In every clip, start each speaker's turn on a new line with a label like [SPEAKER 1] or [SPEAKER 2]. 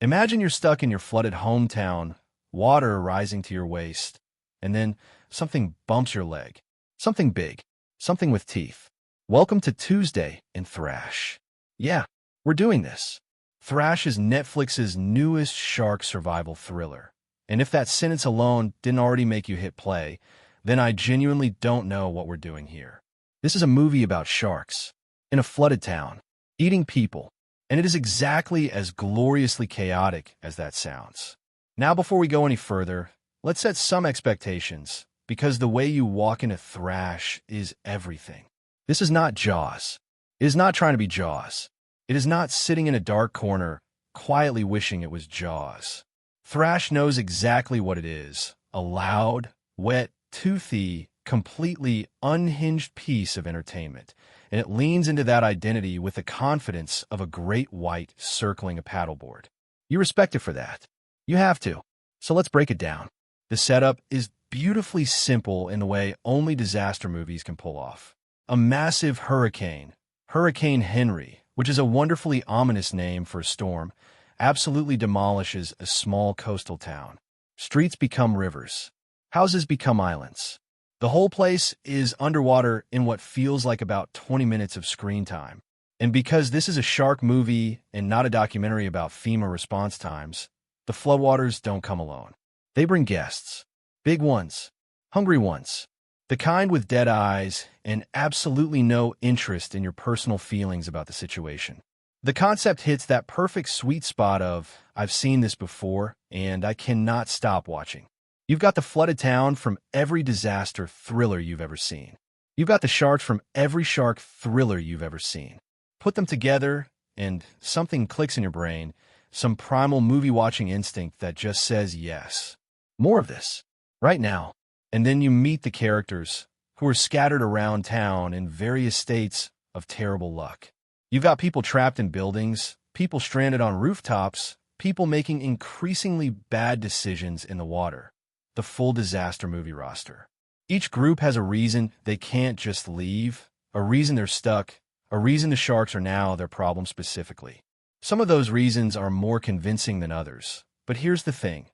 [SPEAKER 1] Imagine you're stuck in your flooded hometown, water rising to your waist, and then something bumps your leg. Something big, something with teeth. Welcome to Tuesday in Thrash. Yeah, we're doing this. Thrash is Netflix's newest shark survival thriller. And if that sentence alone didn't already make you hit play, then I genuinely don't know what we're doing here. This is a movie about sharks in a flooded town, eating people, and it is exactly as gloriously chaotic as that sounds. Now, before we go any further, let's set some expectations, because the way you walk into Thrash is everything. This is not Jaws. It is not trying to be Jaws. It is not sitting in a dark corner, quietly wishing it was Jaws. Thrash knows exactly what it is: a loud, wet, toothy, completely unhinged piece of entertainment, and it leans into that identity with the confidence of a great white circling a paddleboard. You respect it for that. You have to. So let's break it down. The setup is beautifully simple in the way only disaster movies can pull off. A massive hurricane, Hurricane Henry, which is a wonderfully ominous name for a storm, absolutely demolishes a small coastal town. Streets become rivers. Houses become islands. The whole place is underwater in what feels like about 20 minutes of screen time. And because this is a shark movie and not a documentary about FEMA response times, the floodwaters don't come alone. They bring guests. Big ones. Hungry ones. The kind with dead eyes and absolutely no interest in your personal feelings about the situation. The concept hits that perfect sweet spot of, I've seen this before, and I cannot stop watching. You've got the flooded town from every disaster thriller you've ever seen. You've got the sharks from every shark thriller you've ever seen. Put them together, and something clicks in your brain, some primal movie-watching instinct that just says yes. More of this, right now. And then you meet the characters, who are scattered around town in various states of terrible luck. You've got people trapped in buildings, people stranded on rooftops, people making increasingly bad decisions in the water. The full disaster movie roster. Each group has a reason they can't just leave, a reason they're stuck, a reason the sharks are now their problem specifically. Some of those reasons are more convincing than others. But here's the thing.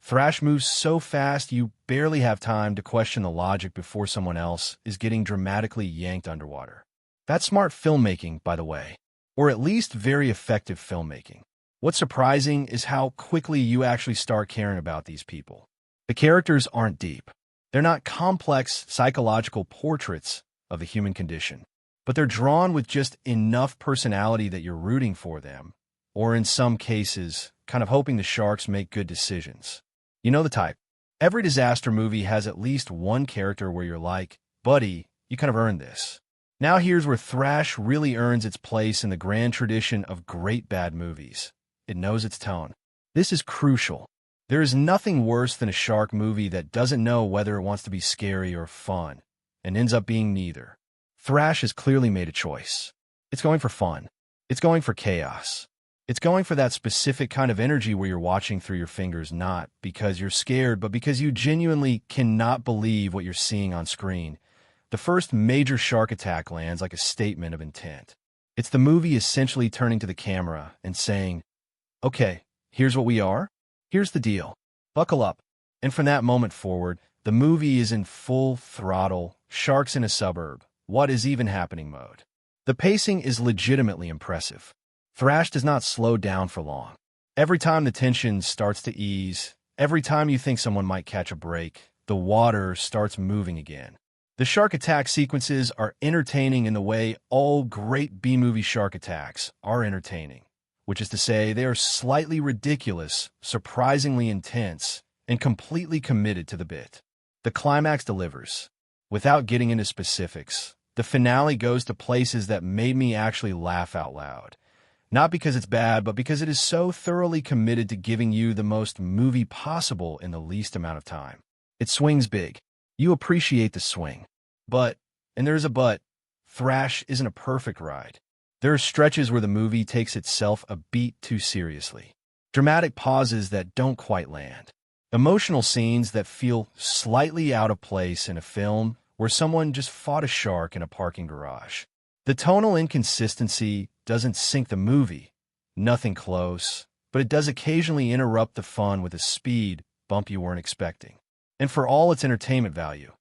[SPEAKER 1] Thrash moves so fast you barely have time to question the logic before someone else is getting dramatically yanked underwater. That's smart filmmaking, by the way, or at least very effective filmmaking. What's surprising is how quickly you actually start caring about these people. The characters aren't deep. They're not complex psychological portraits of the human condition, but they're drawn with just enough personality that you're rooting for them, or in some cases, kind of hoping the sharks make good decisions. You know the type. Every disaster movie has at least one character where you're like, buddy, you kind of earned this. Now here's where Thrash really earns its place in the grand tradition of great bad movies. It knows its tone. This is crucial. There is nothing worse than a shark movie that doesn't know whether it wants to be scary or fun, and ends up being neither. Thrash has clearly made a choice. It's going for fun. It's going for chaos. It's going for that specific kind of energy where you're watching through your fingers, not because you're scared, but because you genuinely cannot believe what you're seeing on screen. The first major shark attack lands like a statement of intent. It's the movie essentially turning to the camera and saying, okay, here's what we are. Here's the deal. Buckle up. And from that moment forward, the movie is in full throttle, sharks in a suburb, what is even happening mode. The pacing is legitimately impressive. Thrash does not slow down for long. Every time the tension starts to ease, every time you think someone might catch a break, the water starts moving again. The shark attack sequences are entertaining in the way all great B-movie shark attacks are entertaining, which is to say they are slightly ridiculous, surprisingly intense, and completely committed to the bit. The climax delivers. Without getting into specifics, the finale goes to places that made me actually laugh out loud. Not because it's bad, but because it is so thoroughly committed to giving you the most movie possible in the least amount of time. It swings big. You appreciate the swing. But, and there's a but, Thrash isn't a perfect ride. There are stretches where the movie takes itself a beat too seriously. Dramatic pauses that don't quite land. Emotional scenes that feel slightly out of place in a film where someone just fought a shark in a parking garage. The tonal inconsistency doesn't sink the movie. Nothing close. but it does occasionally interrupt the fun with a speed bump you weren't expecting. And for all its entertainment value,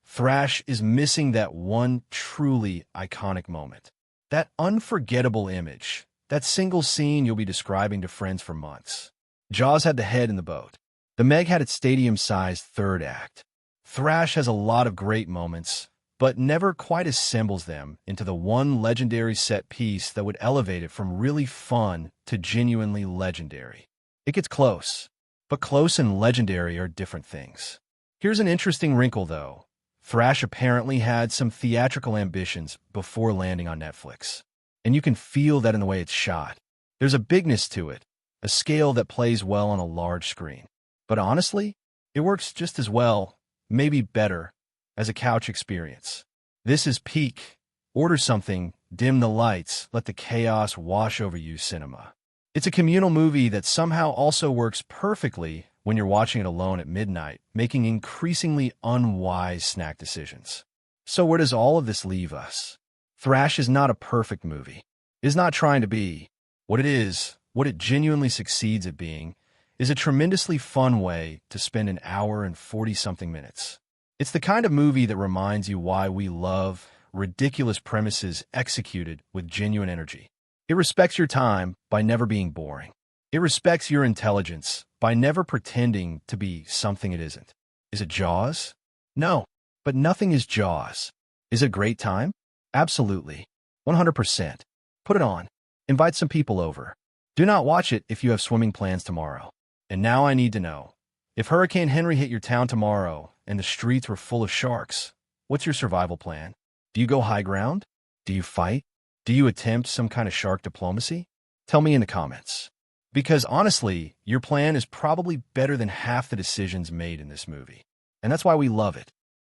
[SPEAKER 1] Thrash is missing that one truly iconic moment. That unforgettable image, that single scene you'll be describing to friends for months. Jaws had the head in the boat. The Meg had its stadium-sized third act. Thrash has a lot of great moments, but never quite assembles them into the one legendary set piece that would elevate it from really fun to genuinely legendary. It gets close, but close and legendary are different things. Here's an interesting wrinkle, though. Thrash apparently had some theatrical ambitions before landing on Netflix. And you can feel that in the way it's shot. There's a bigness to it, a scale that plays well on a large screen. But honestly, it works just as well, maybe better, as a couch experience. This is peak. Order something, dim the lights, let the chaos wash over you cinema. It's a communal movie that somehow also works perfectly when you're watching it alone at midnight, making increasingly unwise snack decisions. So where does all of this leave us? Thrash is not a perfect movie. It is not trying to be. What it is, what it genuinely succeeds at being, is a tremendously fun way to spend an hour and 40-something minutes. It's the kind of movie that reminds you why we love ridiculous premises executed with genuine energy. It respects your time by never being boring. It respects your intelligence by never pretending to be something it isn't. Is it Jaws? No, but nothing is Jaws. Is it a great time? Absolutely. 100%. Put it on. Invite some people over. Do not watch it if you have swimming plans tomorrow. And now I need to know. If Hurricane Henry hit your town tomorrow and the streets were full of sharks, what's your survival plan? Do you go high ground? Do you fight? Do you attempt some kind of shark diplomacy? Tell me in the comments. Because honestly, your plan is probably better than half the decisions made in this movie. And that's why we love it.